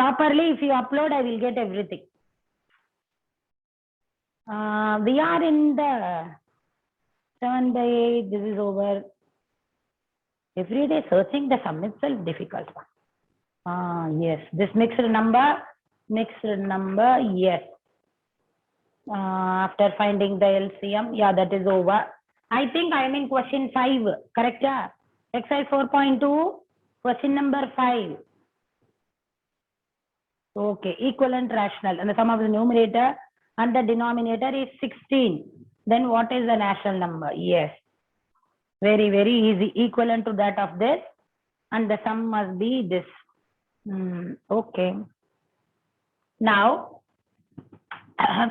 properly. If you upload, I will get everything. We are in the 7 by 8. This is over. Every day searching the sum itself difficult. Yes. This mixed number, yes. After finding the LCM, yeah, that is over. I think I am in question 5, correct? Exercise 4.2, question number 5. Okay, equivalent rational, and the sum of the numerator and the denominator is 16. Then what is the rational number? Yes, very, very easy. Equivalent to that of this, and the sum must be this. Okay. Now,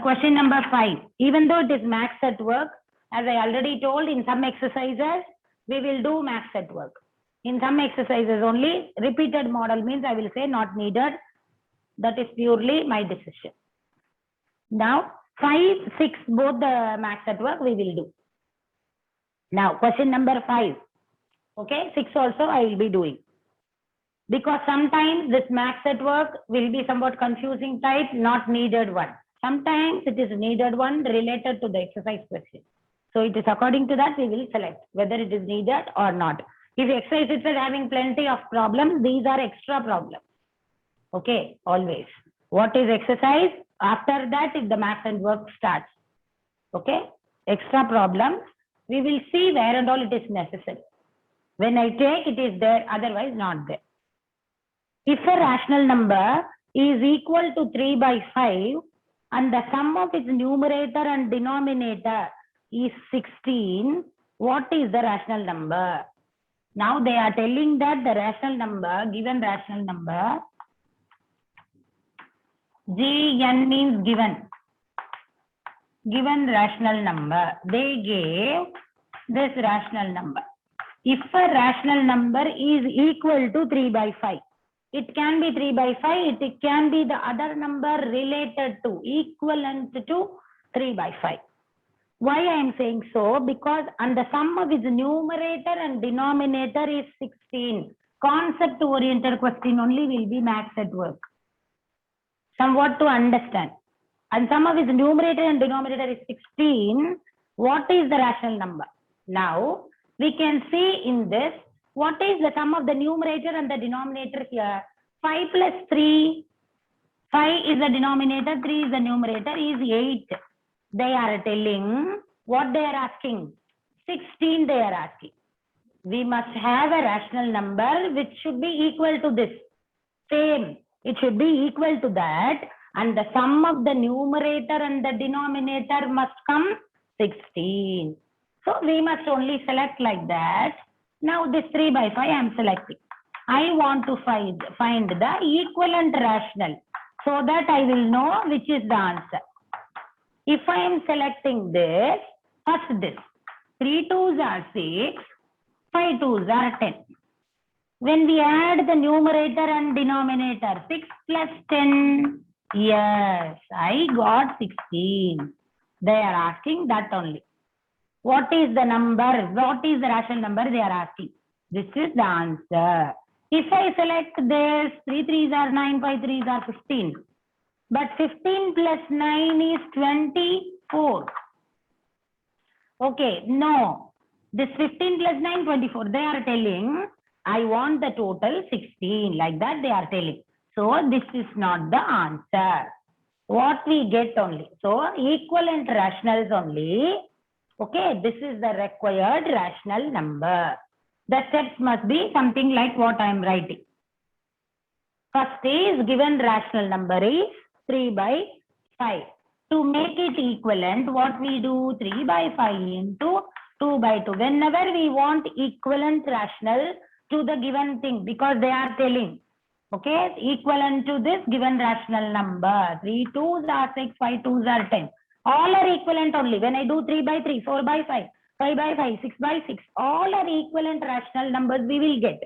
question number 5. Even though it is max at work, as I already told, in some exercises, we will do max at work. In some exercises only, repeated model means I will say not needed. That is purely my decision. Now, 5, 6, both the max at work we will do. Now, question number 5. Okay, 6 also I will be doing. Because sometimes this max at work will be somewhat confusing type, not needed one. Sometimes it is needed one related to the exercise question. So it is according to that we will select whether it is needed or not. If exercise is having plenty of problems, these are extra problems. Okay, always. What is exercise? After that, if the math and work starts. Okay, extra problems. We will see where and all it is necessary. When I take, it is there, otherwise not there. If a rational number is equal to 3 by 5 and the sum of its numerator and denominator is 16, what is the rational number? Now they are telling that the rational number, given rational number, Gn means given rational number. They gave this rational number. If a rational number is equal to 3 by 5, it can be 3 by 5, it can be the other number related to, equivalent to 3 by 5. Why I am saying so? Because and the sum of its numerator and denominator is 16. Concept oriented question only will be max at work. Somewhat to understand. And sum of its numerator and denominator is 16. What is the rational number? Now, we can see in this, what is the sum of the numerator and the denominator here? 5 plus 3. 5 is the denominator, 3 is the numerator, is 8. They are telling what they are asking. 16 they are asking. We must have a rational number which should be equal to this. Same. It should be equal to that, and the sum of the numerator and the denominator must come 16. So we must only select like that. Now this 3 by 5 I am selecting. I want to find the equivalent rational so that I will know which is the answer. If I am selecting this, first this. 3 2s are 6, 5 2s are 10. When we add the numerator and denominator, 6 plus 10, yes, I got 16. They are asking that only. What is the number? What is the rational number they are asking? This is the answer. If I select this, 3 3s are 9, 5 3s are 15. But 15 plus 9 is 24. Okay, no. This 15 plus 9, 24. They are telling, I want the total 16. Like that they are telling. So this is not the answer. What we get only. So equivalent rationals only. Okay, this is the required rational number. The steps must be something like what I am writing. First is given rational number is 3 by 5. To make it equivalent, what we do? 3 by 5 into 2 by 2. Whenever we want equivalent rational to the given thing, because they are telling, okay, equivalent to this given rational number. 3 2s are 6, 5 2s are 10. All are equivalent only. When I do 3 by 3, 4 by 5, 5 by 5, 6 by 6, all are equivalent rational numbers we will get.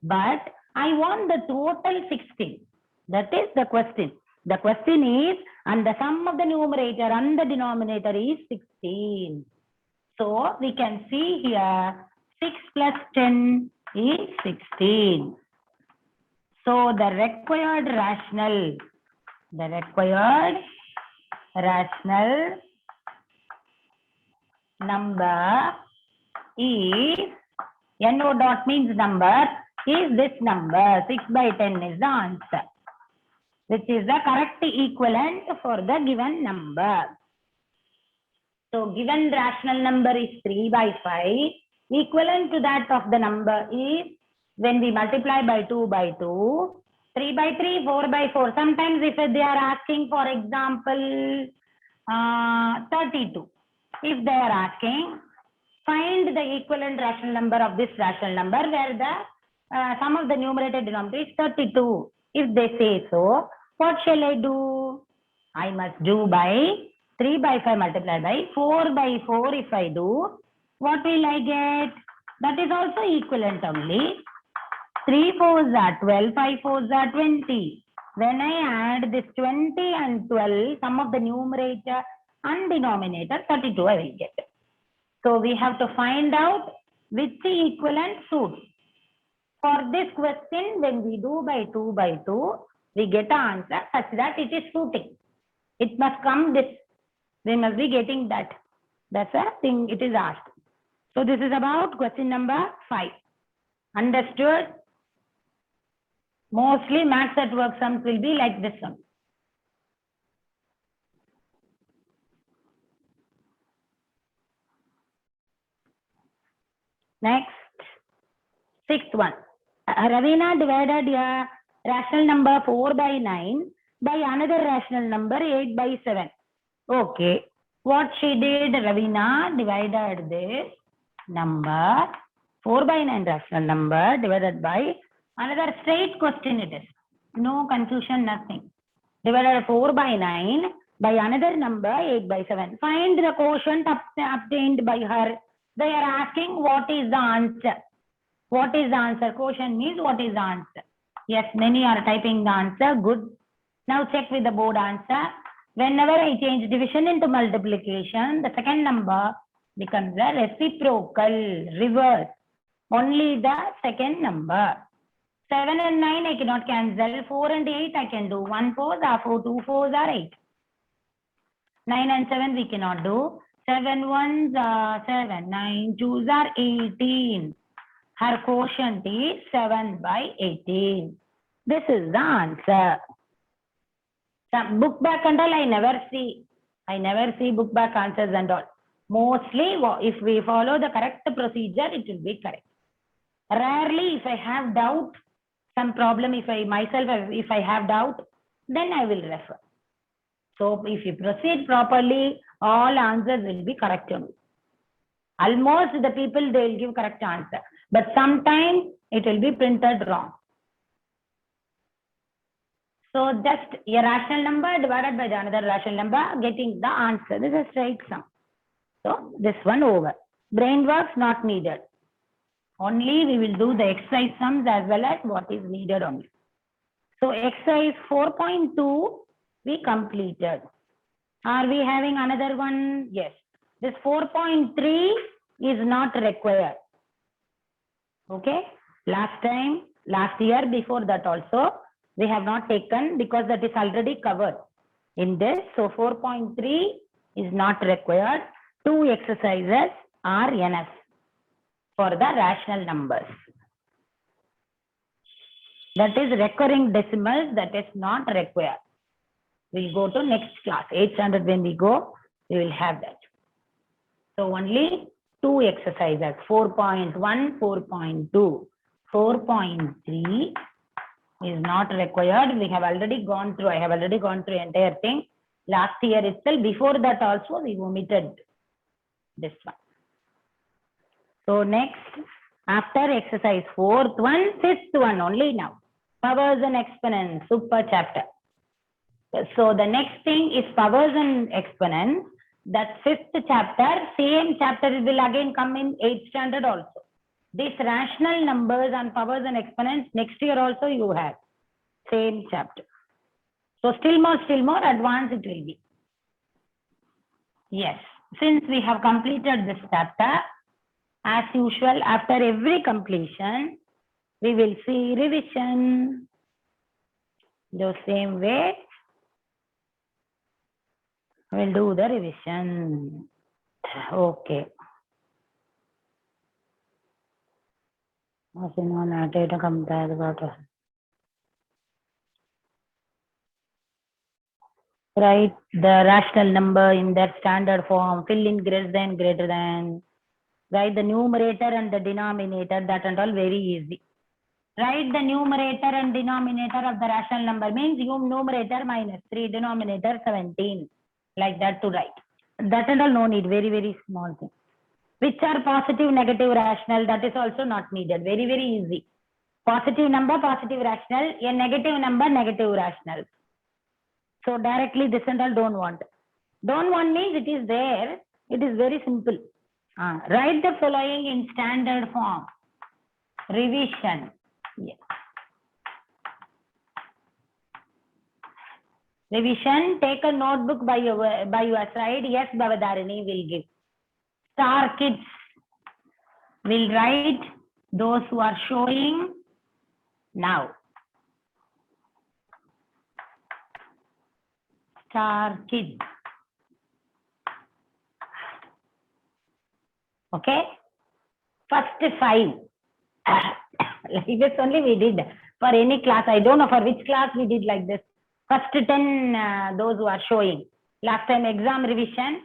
But I want the total 16. That is the question. The question is, and the sum of the numerator and the denominator is 16. So we can see here 6 plus 10 is 16. So the required rational number is NO dot means number is this number. 6 by 10 is the answer, which is the correct equivalent for the given number. So given rational number is 3 by 5. Equivalent to that of the number is when we multiply by 2 by 2, 3 by 3, 4 by 4. Sometimes if they are asking, for example, 32. If they are asking, find the equivalent rational number of this rational number where the sum of the numerator denominator is 32. If they say so, what shall I do? I must do by 3 by 5 multiplied by 4 by 4. If I do, what will I get? That is also equivalent only. 3 4s are 12, 5 4s are 20. When I add this 20 and 12, sum of the numerator and denominator, 32 I will get. So we have to find out which equivalent suits. For this question, when we do by 2 by 2, we get an answer such that it is suiting. It must come this. We must be getting that. That's a thing it is asked. So this is about question number 5. Understood? Mostly maths at work sums will be like this one. Next, 6th one. Ravina divided a rational number 4 by 9 by another rational number 8 by 7. Okay. What she did, Ravina divided this number 4 by 9 rational number divided by another straight question it is. No confusion, nothing. Divided 4 by 9 by another number 8 by 7. Find the quotient obtained by her. They are asking what is the answer. What is the answer? Quotient means what is the answer. Yes, many are typing the answer. Good. Now check with the board answer. Whenever I change division into multiplication, the second number becomes a reciprocal, reverse. Only the second number. 7 and 9 I cannot cancel. 4 and 8 I can do. 1 4s are 4, 2 4s are 8. 9 and 7 we cannot do. 7 1s are 7, 9 2s are 18. Her quotient is 7 by 18. This is the answer. Some book back and all I never see. I never see book back answers and all. Mostly if we follow the correct procedure, it will be correct. Rarely if I have doubt, some problem, if I have doubt, then I will refer. So if you proceed properly, all answers will be correct only. Almost the people, they will give correct answer. But sometimes it will be printed wrong. So just a rational number divided by the another rational number, getting the answer. This is a straight sum. So this one over. Brain works not needed. Only we will do the exercise sums as well as what is needed only. So exercise 4.2 we completed. Are we having another one? Yes. This 4.3 is not required. Okay. Last year, before that also, we have not taken because that is already covered in this. So 4.3 is not required. 2 exercises are enough for the rational numbers. That is recurring decimals, that is not required. We'll go to next class. 8th standard when we go, we will have that. So only 2 exercises, 4.1, 4.2. 4.3 is not required. We have already gone through, I have already gone through entire thing. Last year itself, before that also we omitted this one. So next, after exercise 4th one, 5th one only now. Powers and exponents, super chapter. So the next thing is powers and exponents. That 5th chapter, same chapter will again come in 8th standard also. These rational numbers and powers and exponents next year also you have. Same chapter. So still more advanced it will be. Yes. Since we have completed this chapter, as usual, after every completion, we will see revision. The same way, we'll do the revision. Okay. Write the rational number in their standard form. Fill in greater than, greater than. Write the numerator and the denominator. That and all very easy. Write the numerator and denominator of the rational number means numerator minus 3, denominator 17. Like that to write. That and all no need. Very, very small thing. Which are positive, negative, rational. That is also not needed. Very, very easy. Positive number, positive rational. A negative number, negative rational. So directly this and all don't want. Don't want means it is there. It is very simple. Write the following in standard form. Revision. Yes. Revision. Take a notebook by your side. Yes, Bhavadarini will give. Star kids will write those who are showing now. Star kids. Okay. First 5. Like this only we did for any class. I don't know for which class we did like this. First 10, those who are showing. Last time exam revision,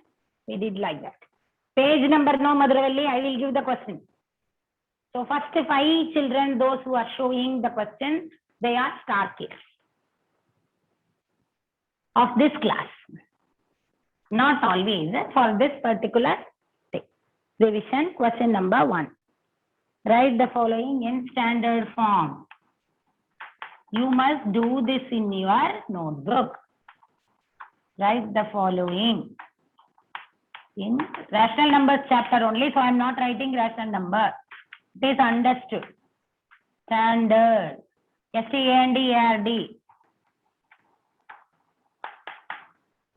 we did like that. Page number no, Madhuravalli, I will give the question. So first 5 children, those who are showing the question, they are star kids of this class. Not always, for this particular thing. Revision, question number 1. Write the following in standard form. You must do this in your notebook. Write the following in rational numbers chapter only, so I am not writing rational number. It is understood. Standard. S-T-A-N-D-A-R-D.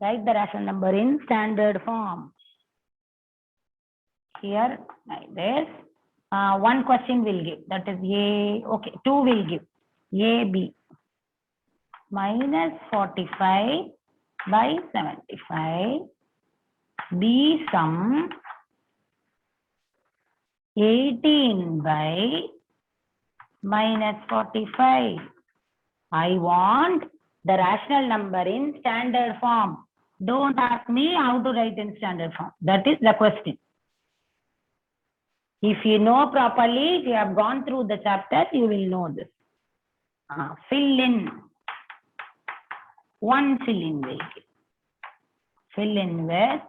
Write the rational number in standard form. Here, like this. 1 question will give. That is A. Okay, 2 will give. A, B. Minus 45 by 75. B sum 18 by minus 45. I want the rational number in standard form. Don't ask me how to write in standard form. That is the question. If you know properly, if you have gone through the chapter, you will know this. Fill in. 1 fill in will give. Fill in with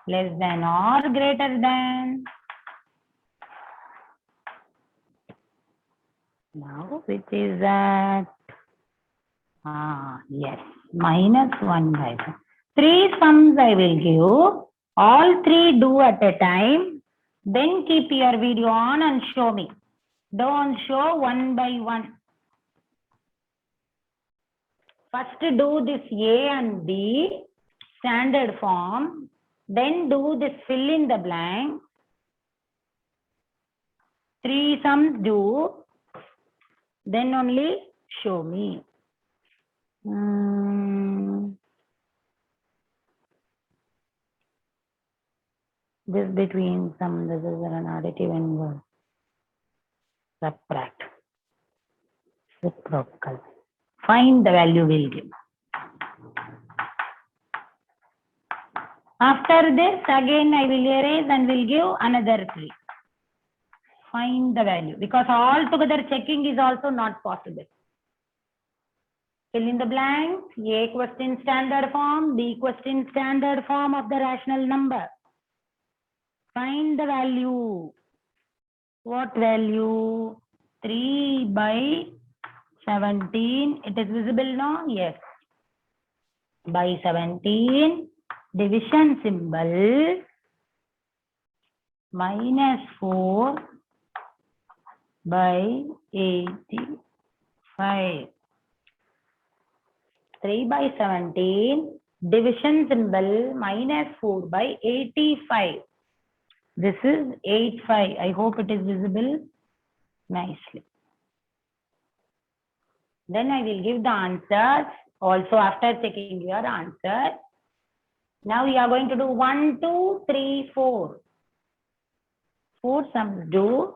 less than or greater than. Now, which is that? Yes, minus 1 by 1. 3 sums I will give. All 3 do at a time. Then keep your video on and show me. Don't show 1 by 1. First do this A and B standard form. Then do this fill in the blank. 3 sums do. Then only show me. This between sum, this is an additive and subtract. Reciprocal. Find the value will give. After this, again I will erase and will give another 3. Find the value, because all together checking is also not possible. Fill in the blanks. A question standard form, B question standard form of the rational number. Find the value. What value? 3 by 17. It is visible now? Yes. By 17. Division symbol. Minus 4 by 85. 3 by 17. Division symbol minus 4 by 85. This is 85. I hope it is visible nicely. Then I will give the answers also after checking your answer. Now you are going to do 1, 2, 3, 4. 4 sums do.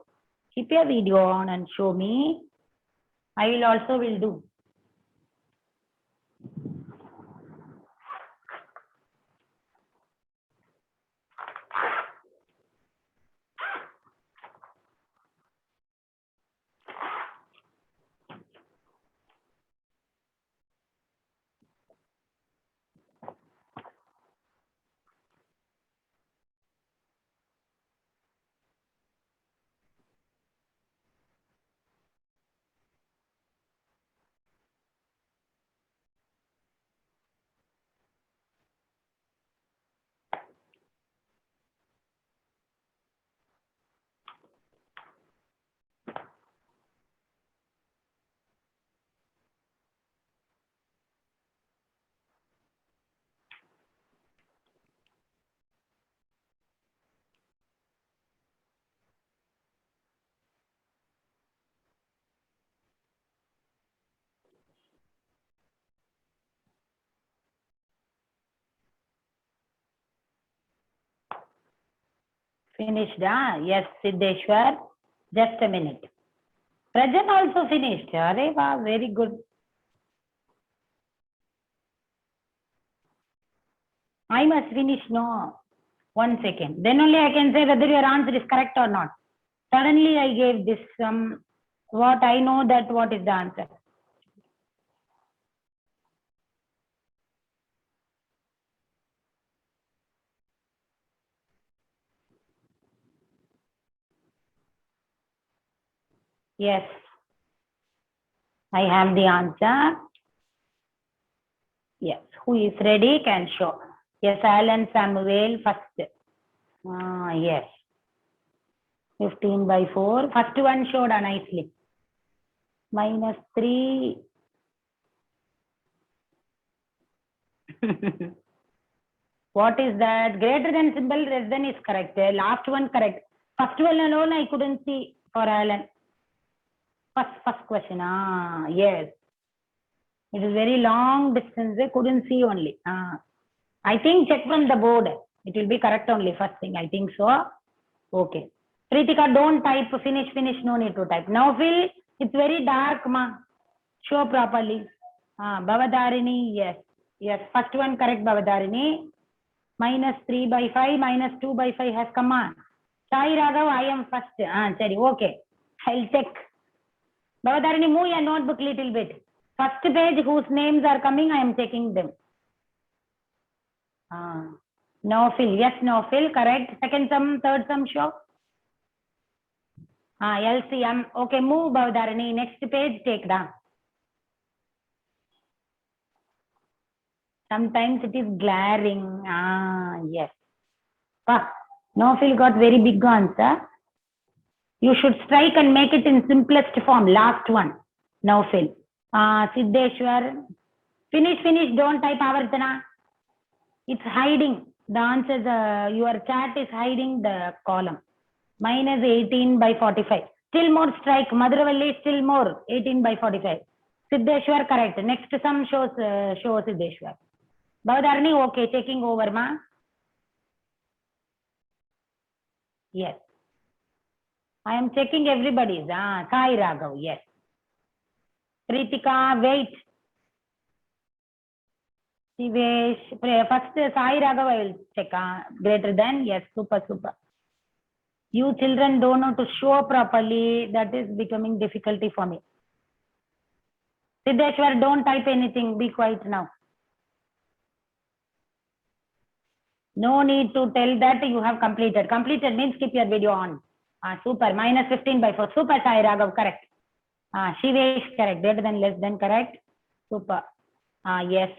Keep your video on and show me. I will also do. Finished, yes, Siddheshwar. Just a minute. Rajan also finished. Arey, wow, very good. I must finish, no. 1 second. Then only I can say whether your answer is correct or not. Suddenly I gave this what I know that what is the answer. Yes. I have the answer. Yes. Who is ready can show. Yes, Alan Samuel first. Yes. 15 by 4. First one showed nicely. -3. What is that? Greater than symbol, less than is correct. Last one correct. First one alone I couldn't see for Alan. First question. Yes. It is very long distance. I couldn't see only. I think check from the board. It will be correct only. First thing. I think so. Okay. Pritika, don't type finish. No need to type. Now, Phil, it's very dark, ma. Show properly. Bhavadarini, yes. Yes. First one correct, Bhavadarini. -3 by 5, -2 by 5 has come on. Sai Raghav, I am first. Sorry, okay. I'll check. Bhavadarini, move your notebook little bit. First page whose names are coming, I am checking them. Nofil, yes, Nofil, correct. Second sum, third sum, show. LCM. Okay, move Bhavadarini. Next page, take down. Sometimes it is glaring. Yes. Nofil got very big answer. You should strike and make it in simplest form. Last one. Nofil. Siddheshwar. Finish. Don't type Avartana. It's hiding. The answers, your chat is hiding the column. -18 by 45. Still more strike. Madhuravalli, still more. 18 by 45. Siddheshwar, correct. Next sum shows Siddheshwar. Bhavadarini, okay. Checking over, ma. Yes. I am checking everybody's. Sai Raghav, yes. Pritika, wait. Sivesh, first Sai Raghav I will check. Greater than, yes, super. You children don't know to show properly. That is becoming difficulty for me. Siddheshwar, don't type anything. Be quiet now. No need to tell that you have completed. Completed means keep your video on. Super. -15 by 4. Super, Sai Raghav, correct. Shivesh, correct. Greater than, less than, correct. Super. Yes.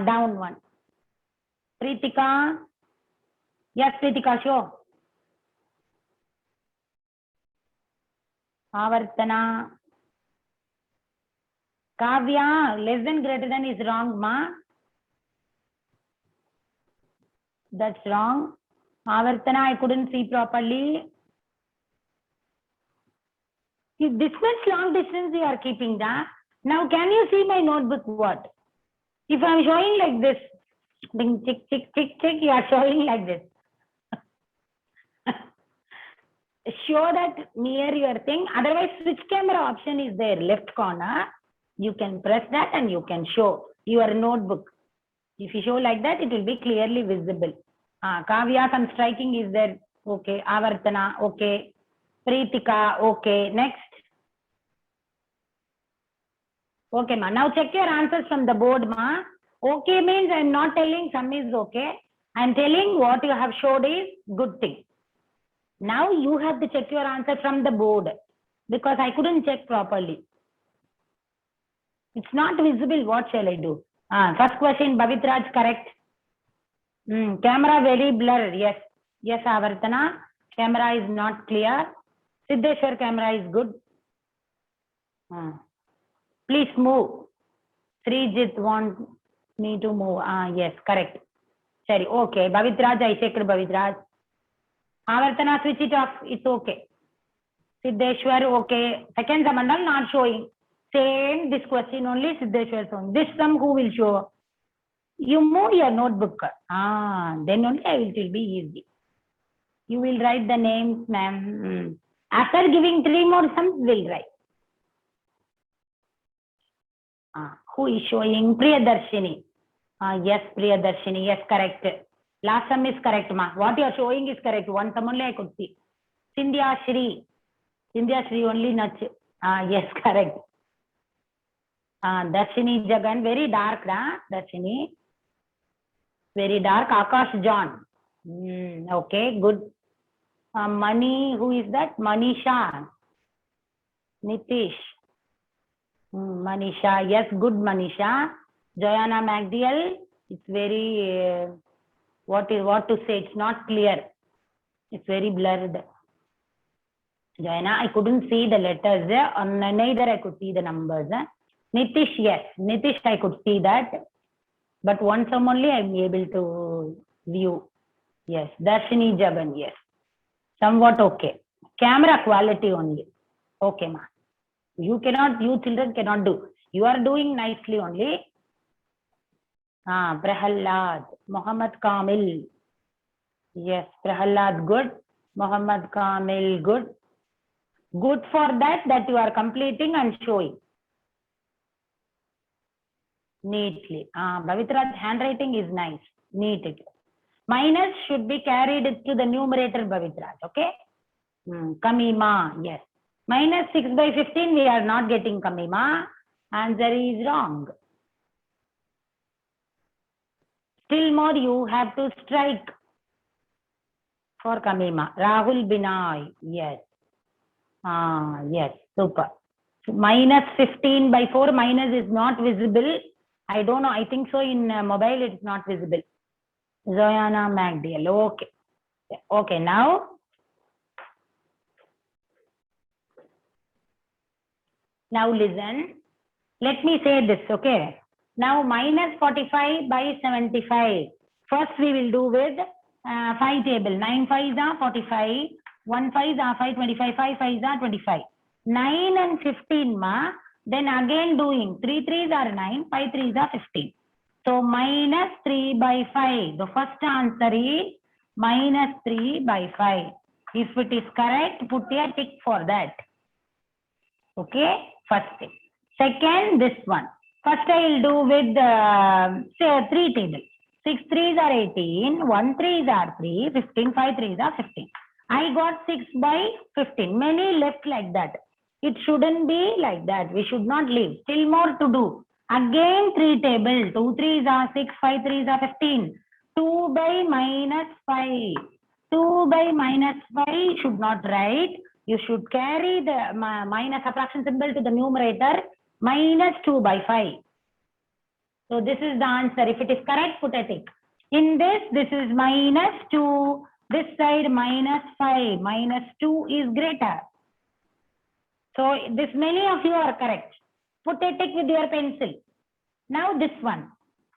Down one. Pritika. Yes, Pritika, show. Avartana. Kavya, less than, greater than is wrong, ma. That's wrong. Avartana, I couldn't see properly. This much long distance you are keeping, da. Now, can you see my notebook? What? If I am showing like this, ding, tick, tick, tick, tick, you are showing like this. Show that near your thing. Otherwise, switch camera option is there, left corner. You can press that and you can show your notebook. If you show like that, it will be clearly visible. Kavya, some striking is there. Okay. Avartana, okay. Preetika, okay. Next. Okay, ma. Now check your answers from the board, ma. Okay means I am not telling some is okay. I am telling what you have showed is good thing. Now you have to check your answer from the board because I couldn't check properly. It's not visible. What shall I do? First question, Bavitraj, correct. Camera very blurred. Yes. Yes, Avartana. Camera is not clear. Siddheshwar, camera is good. Please move. Srijit want me to move. Yes, correct. Sorry, okay. Bavitraj, I checked Bavitraj. Avartana, switch it off. It's okay. Siddheshwar, okay. Second Samandal not showing. Same, this question only Siddheshwar showing. This sum who will show? You move your notebook. Then only it will be easy. You will write the names, ma'am. After giving 3 more sums, we'll write. Who is showing? Priyadarshini. Yes, Priyadarshini. Yes, correct. Last sum is correct, ma. What you are showing is correct. One sum only I could see. Sindhya Shri. Sindhya Shri only not. Yes, correct. Darshini Jagan. Very dark, na? Darshini. Very dark. Akash John. Okay, good. Mani, who is that? Manisha. Nitish. Manisha, yes, good Manisha. Joanna MacDill, it's very, what to say, it's not clear. It's very blurred. Joanna, I couldn't see the letters, neither I could see the numbers. Nitish, yes, Nitish, I could see that. But one sum only I'm able to view. Yes, Darshini Jagan, yes. Somewhat okay. Camera quality only. Okay, ma. You children cannot do. You are doing nicely only. Prahalad, Muhammad Kamil. Yes, Prahalad, good. Muhammad Kamil, good. Good for that you are completing and showing. Neatly. Bavitraj's handwriting is nice. Neat. Minus should be carried to the numerator, Bavitraj. Okay? Kamima, yes. Minus 6 by 15, we are not getting Kamima. Answer is wrong. Still more, you have to strike for Kamima. Rahul Binay, yes. Yes, super. Minus 15 by 4, minus is not visible. I don't know, I think so in mobile it is not visible. Zoyana MacDill, okay. Okay, now. Now listen, let me say this, okay. Now minus 45 by 75. First we will do with 5 table. 9 5s are 45, 1 5s are 5, 25, 5 5s are 25. 9 and 15 ma, then again doing 3 3s are 9, 5 3s are 15. So minus 3 by 5. The first answer is minus 3 by 5. If it is correct, put a tick for that. Okay, first thing. Second, this one. First I will do with say 3 table. 6 3s are 18, 1 3s are 3, 15, 5 3s are 15. I got 6 by 15. Many left like that. It shouldn't be like that. We should not leave. Still more to do. Again 3 table. 2 3s are 6, 5 3s are 15. 2 by minus 5. 2 by minus 5 should not write. You should carry the minus subtraction symbol to the numerator. Minus 2 by 5. So this is the answer. If it is correct, put a tick. In this is minus 2. This side minus 5. Minus 2 is greater. So this many of you are correct. Put a tick with your pencil. Now this one.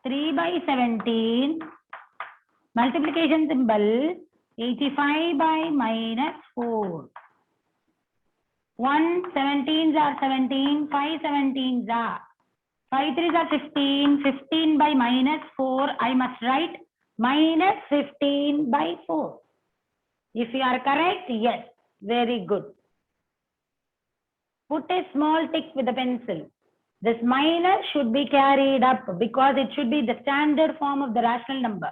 3 by 17. Multiplication symbol. 85 by minus 4. 1 17s are 17, 5 17s are 5 3s are 15, 15 by minus 4, I must write minus 15 by 4. If you are correct, yes, very good. Put a small tick with a pencil. This minus should be carried up because it should be the standard form of the rational number.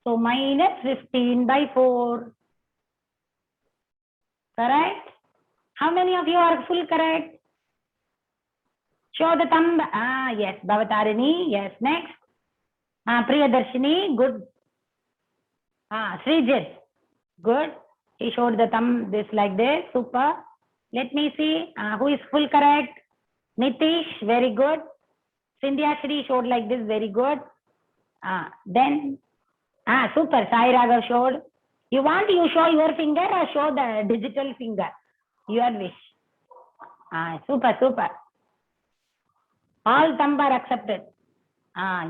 So minus 15 by 4. Correct? How many of you are full correct? Show the thumb. Ah, yes. Bhavatarini. Yes. Next. Priyadarshini. Good. Srijit. Good. He showed the thumb this like this. Super. Let me see. Who is full correct? Nitish. Very good. Sindhya Shri showed like this. Very good. Then. Super. Sai Raghav showed. You want you show your finger or show the digital finger? Your wish. Super, super. All thumb are accepted.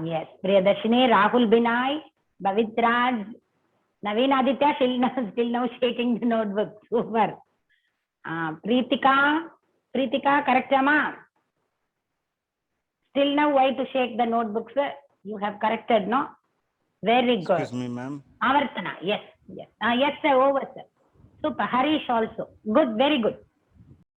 Yes. Priyadarshini, Rahul Binay, Bavitraj, Naveen Aditya still now shaking the notebook. Super. Preetika, correct, Amma? Still now why to shake the notebooks? You have corrected, no? Very good. Excuse me, ma'am. Avartana, yes, yes. Yes, sir, over, sir. Super. Harish also. Good, very good.